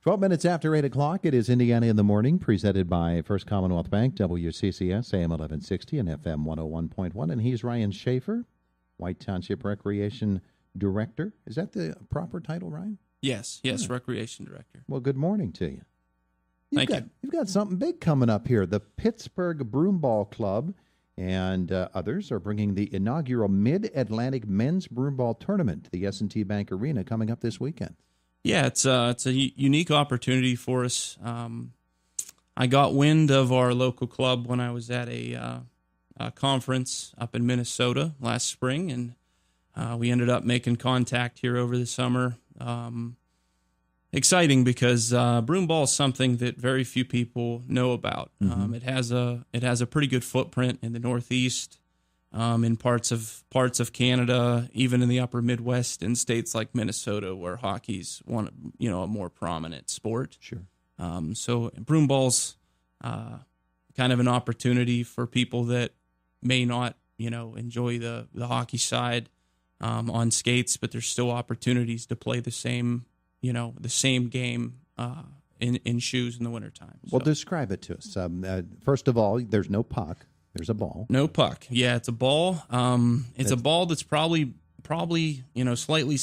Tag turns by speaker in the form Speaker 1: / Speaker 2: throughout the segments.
Speaker 1: 12 minutes after 8 o'clock, it is Indiana in the Morning, presented by First Commonwealth Bank, WCCS, AM 1160 and FM 101.1. And he's Ryan Shaffer, White Township Recreation Director. Is that the proper title, Ryan?
Speaker 2: Yes, Recreation Director.
Speaker 1: Well, good morning to you.
Speaker 2: Thank you.
Speaker 1: You've got something big coming up here. The Pittsburgh Broomball Club and others are bringing the inaugural Mid-Atlantic Men's Broomball Tournament to the S&T Bank Arena coming up this weekend.
Speaker 2: Yeah, it's a unique opportunity for us. I got wind of our local club when I was at a conference up in Minnesota last spring, and we ended up making contact here over the summer. Exciting because broomball is something that very few people know about.
Speaker 1: Mm-hmm.
Speaker 2: It has a pretty good footprint in the Northeast, in parts of Canada, even in the upper Midwest, in states like Minnesota, where hockey's a more prominent sport.
Speaker 1: Sure.
Speaker 2: So broomball's kind of an opportunity for people that may not enjoy the hockey side on skates, but there's still opportunities to play the same game in shoes in the wintertime.
Speaker 1: Well, describe it to us. First of all, there's no puck. There's a ball.
Speaker 2: No puck. Yeah, it's a ball. It's a ball that's probably slightly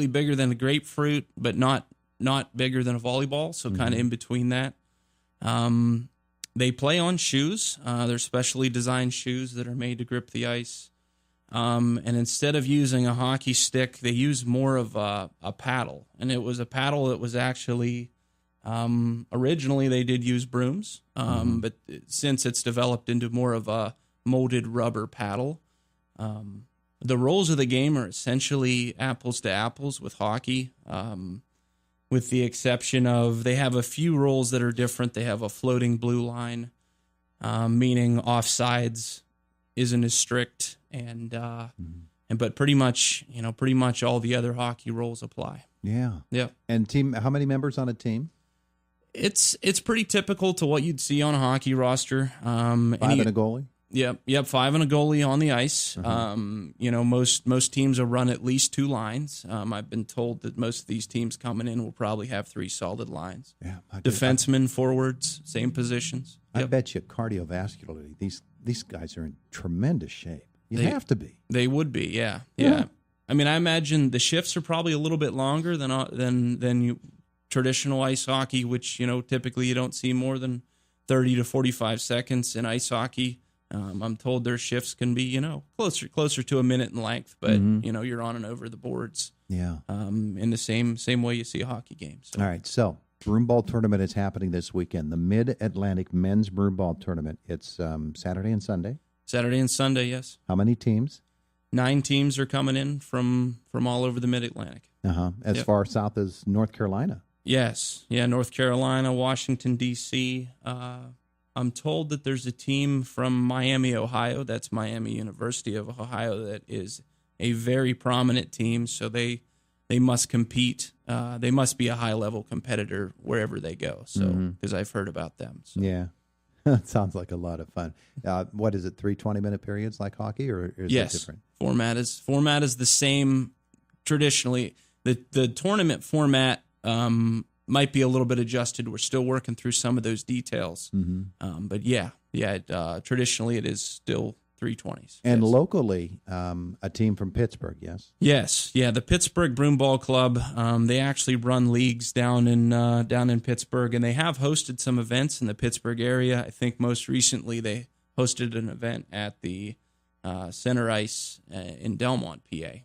Speaker 2: bigger than a grapefruit, but not bigger than a volleyball. So kind of in between that. They play on shoes. They're specially designed shoes that are made to grip the ice. And instead of using a hockey stick, they use more of a paddle. And it was a paddle that was actually, originally they did use brooms, but since it's developed into more of a molded rubber paddle, the rules of the game are essentially apples to apples with hockey, with the exception of they have a few rules that are different. They have a floating blue line, meaning offsides isn't as strict, but pretty much all the other hockey rules apply.
Speaker 1: Yeah.
Speaker 2: Yeah.
Speaker 1: And how many members on a team?
Speaker 2: It's pretty typical to what you'd see on a hockey roster.
Speaker 1: 5 and a goalie?
Speaker 2: Yep, 5 and a goalie on the ice. Most teams will run at least 2 lines. I've been told that most of these teams coming in will probably have 3 solid lines.
Speaker 1: Yeah.
Speaker 2: Defensemen, forwards, same positions.
Speaker 1: I bet you cardiovascularly, these guys are in tremendous shape. They have to be.
Speaker 2: They would be, yeah. I mean, I imagine the shifts are probably a little bit longer than traditional ice hockey, which typically you don't see more than 30 to 45 seconds in ice hockey. I'm told their shifts can be closer to a minute in length, but you're on and over the boards. Yeah. In the same way you see a hockey game. So.
Speaker 1: All right, so broomball tournament is happening this weekend. The Mid-Atlantic Men's Broomball Tournament. It's Saturday and Sunday.
Speaker 2: Saturday and Sunday, yes.
Speaker 1: How many teams?
Speaker 2: 9 teams are coming in from all over the Mid-Atlantic.
Speaker 1: As far south as North Carolina.
Speaker 2: Yes. Yeah, North Carolina, Washington, D.C. I'm told that there's a team from Miami, Ohio. That's Miami University of Ohio. That is a very prominent team, so they must compete. They must be a high-level competitor wherever they go, so because I've heard about them. So.
Speaker 1: Yeah. That sounds like a lot of fun. What is it, 3 20-minute periods like hockey, or is it different? Format
Speaker 2: is the same traditionally. The tournament format might be a little bit adjusted. We're still working through some of those details. But traditionally it is still 320s.
Speaker 1: And locally, a team from Pittsburgh, yes?
Speaker 2: Yes. Yeah, the Pittsburgh Broomball Club, they actually run leagues down in Pittsburgh, and they have hosted some events in the Pittsburgh area. I think most recently they hosted an event at the Center Ice in Delmont, PA,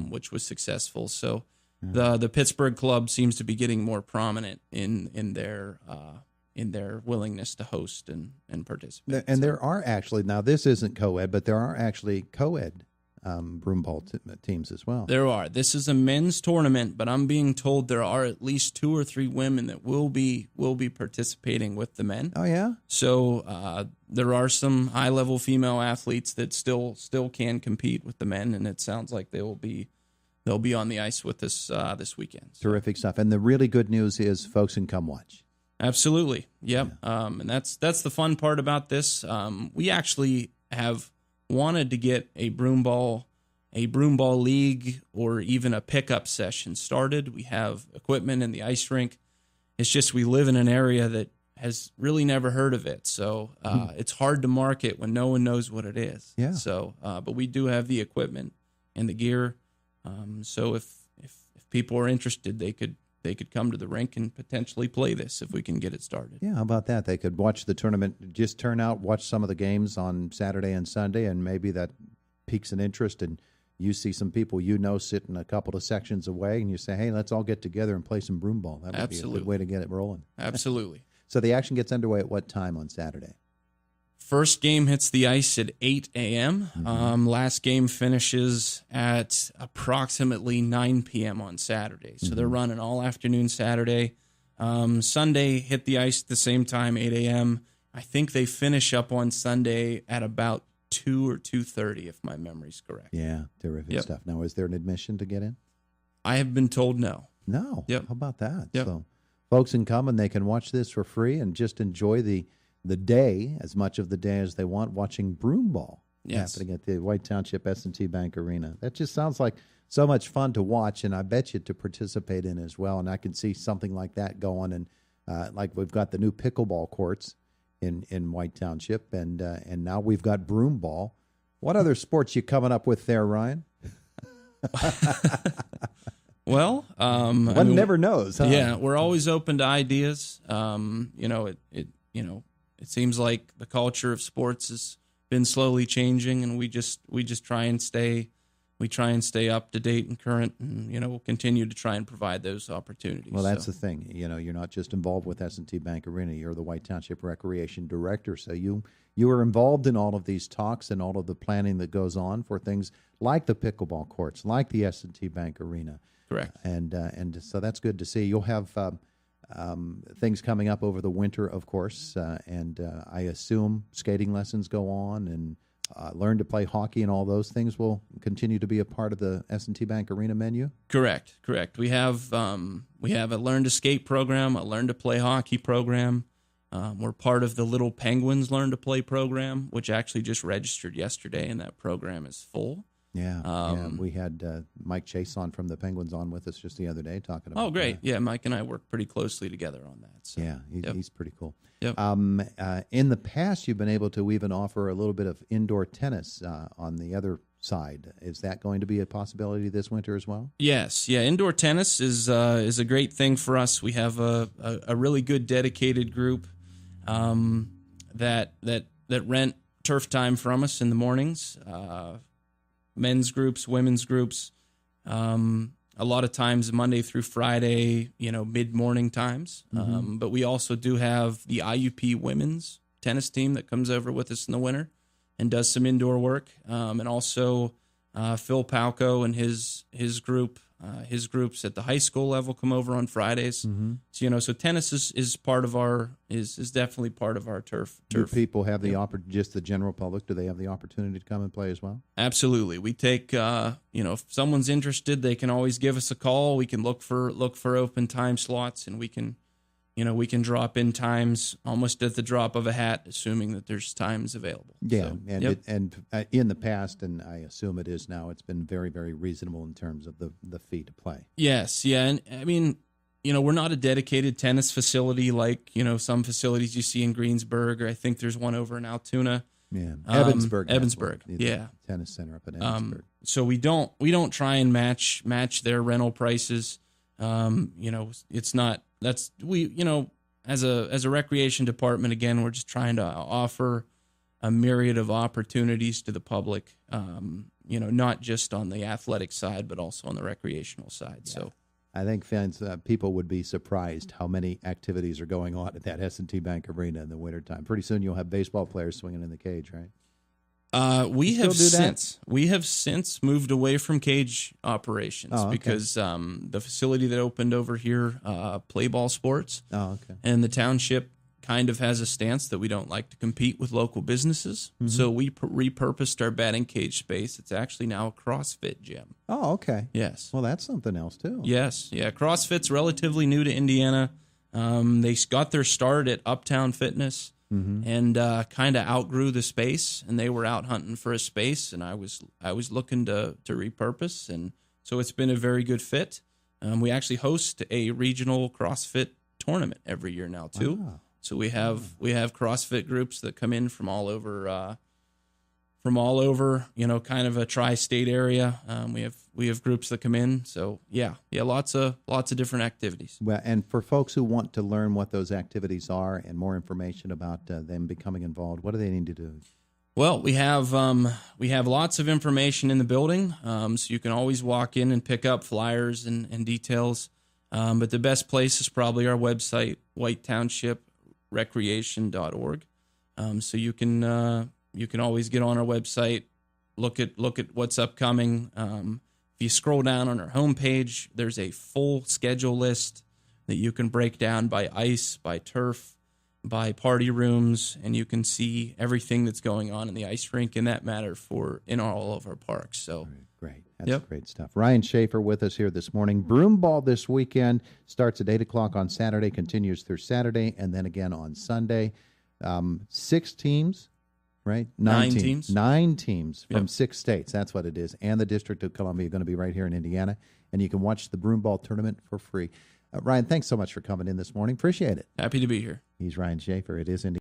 Speaker 2: which was successful. So the Pittsburgh Club seems to be getting more prominent in their willingness to host and participate.
Speaker 1: And there are actually, now this isn't co-ed, but there are actually co-ed broomball teams as well.
Speaker 2: There are. This is a men's tournament, but I'm being told there are at least 2 or 3 women that will be participating with the men.
Speaker 1: Oh yeah.
Speaker 2: So there are some high-level female athletes that still can compete with the men, and it sounds like they'll be on the ice with us this weekend. So.
Speaker 1: Terrific stuff. And the really good news is folks can come watch.
Speaker 2: Absolutely. Yep. Yeah. And that's the fun part about this. We actually have wanted to get a broomball league or even a pickup session started. We have equipment in the ice rink. It's just we live in an area that has really never heard of it. So it's hard to market when no one knows what it is.
Speaker 1: Yeah.
Speaker 2: So, but we do have the equipment and the gear. So if people are interested, they could come to the rink and potentially play this if we can get it started.
Speaker 1: Yeah, how about that? They could watch the tournament, just turn out, watch some of the games on Saturday and Sunday, and maybe that piques an interest, and you see some people sitting a couple of sections away, and you say, hey, let's all get together and play some broomball. That would be a good way to get it rolling.
Speaker 2: Absolutely.
Speaker 1: So the action gets underway at what time on Saturday?
Speaker 2: First game hits the ice at 8 a.m. Last game finishes at approximately 9 p.m. on Saturday. So they're running all afternoon Saturday. Sunday hit the ice at the same time, 8 a.m. I think they finish up on Sunday at about 2 or 2:30, if my memory's correct.
Speaker 1: Yeah, terrific stuff. Now, is there an admission to get in?
Speaker 2: I have been told no.
Speaker 1: No.
Speaker 2: Yep.
Speaker 1: How about that?
Speaker 2: Yep.
Speaker 1: So folks can come and they can watch this for free and just enjoy the day, as much of the day as they want, watching broomball happening at the White Township S&T Bank Arena. That just sounds like so much fun to watch, and I bet you to participate in as well. And I can see something like that going. And like we've got the new pickleball courts in White Township, and now we've got broomball. What other sports you coming up with there, Ryan?
Speaker 2: Well,
Speaker 1: one never knows. Huh?
Speaker 2: Yeah, we're always open to ideas. It seems like the culture of sports has been slowly changing, and we just try and stay up to date and current, and we'll continue to try and provide those opportunities.
Speaker 1: Well, that's the thing. You're not just involved with S&T Bank Arena. You're the White Township Recreation Director, so you are involved in all of these talks and all of the planning that goes on for things like the pickleball courts, like the S&T Bank Arena.
Speaker 2: Correct.
Speaker 1: And so that's good to see. You'll have things coming up over the winter, of course, and I assume skating lessons go on, and learn to play hockey and all those things will continue to be a part of the S&T Bank Arena menu?
Speaker 2: Correct. We have a learn to skate program, a learn to play hockey program. We're part of the Little Penguins Learn to Play program, which actually just registered yesterday, and that program is full.
Speaker 1: Yeah, we had Mike Chase on from the Penguins on with us just the other day talking about.
Speaker 2: Oh, great! Yeah, Mike and I work pretty closely together on that. So.
Speaker 1: Yeah, he's pretty cool.
Speaker 2: Yep.
Speaker 1: In the past, you've been able to even offer a little bit of indoor tennis on the other side. Is that going to be a possibility this winter as well?
Speaker 2: Yes, yeah. Indoor tennis is a great thing for us. We have a really good dedicated group that rent turf time from us in the mornings. Men's groups, women's groups, a lot of times Monday through Friday, mid-morning times. But we also do have the IUP women's tennis team that comes over with us in the winter and does some indoor work. And also Phil Palco and his group, his groups at the high school level come over on Fridays. So, so tennis is part of is definitely part of our turf.
Speaker 1: Do people have just the general public, do they have the opportunity to come and play as well?
Speaker 2: Absolutely. We take, if someone's interested, they can always give us a call. We can look for open time slots, and we can drop in times almost at the drop of a hat, assuming that there's times available.
Speaker 1: Yeah,
Speaker 2: so,
Speaker 1: and in the past, and I assume it is now, it's been very, very reasonable in terms of the fee to play.
Speaker 2: Yes, yeah, and I mean, we're not a dedicated tennis facility like some facilities you see in Greensburg, or I think there's one over in Altoona.
Speaker 1: Yeah, Evansburg.
Speaker 2: Yeah,
Speaker 1: tennis center up in Evansburg.
Speaker 2: So we don't try and match their rental prices. It's not. That's as a recreation department, again, we're just trying to offer a myriad of opportunities to the public, not just on the athletic side, but also on the recreational side. Yeah. So
Speaker 1: I think people would be surprised how many activities are going on at that S&T Bank Arena in the wintertime. Pretty soon you'll have baseball players swinging in the cage, right?
Speaker 2: We have since moved away from cage operations because the facility that opened over here, Play Ball Sports, and the township kind of has a stance that we don't like to compete with local businesses. So we repurposed our batting cage space. It's actually now a CrossFit gym.
Speaker 1: Oh, okay.
Speaker 2: Yes.
Speaker 1: Well, that's something else too.
Speaker 2: Yes. Yeah. CrossFit's relatively new to Indiana. They got their start at Uptown Fitness. And kind of outgrew the space, and they were out hunting for a space, and I was looking to repurpose, and so it's been a very good fit. We actually host a regional CrossFit tournament every year now too.
Speaker 1: Ah.
Speaker 2: So we have CrossFit groups that come in from all over, kind of a tri-state area. We have groups that come in. So yeah, lots of different activities.
Speaker 1: Well, and for folks who want to learn what those activities are and more information about them becoming involved, what do they need to do?
Speaker 2: Well, we have lots of information in the building, so you can always walk in and pick up flyers and details. But the best place is probably our website, whitetownshipreCreation.org. So you can always get on our website, look at what's upcoming. If you scroll down on our homepage, there's a full schedule list that you can break down by ice, by turf, by party rooms, and you can see everything that's going on in the ice rink, in that matter, in all of our parks. So
Speaker 1: great. That's great stuff. Ryan Shaffer with us here this morning. Broomball this weekend starts at 8 o'clock on Saturday, continues through Saturday, and then again on Sunday. 6 teams, right? 9 teams. 9 teams from 6 states. That's what it is. And the District of Columbia are going to be right here in Indiana, and you can watch the Broomball tournament for free. Ryan, thanks so much for coming in this morning. Appreciate it.
Speaker 2: Happy to be here.
Speaker 1: He's Ryan Shaffer. It is Indiana.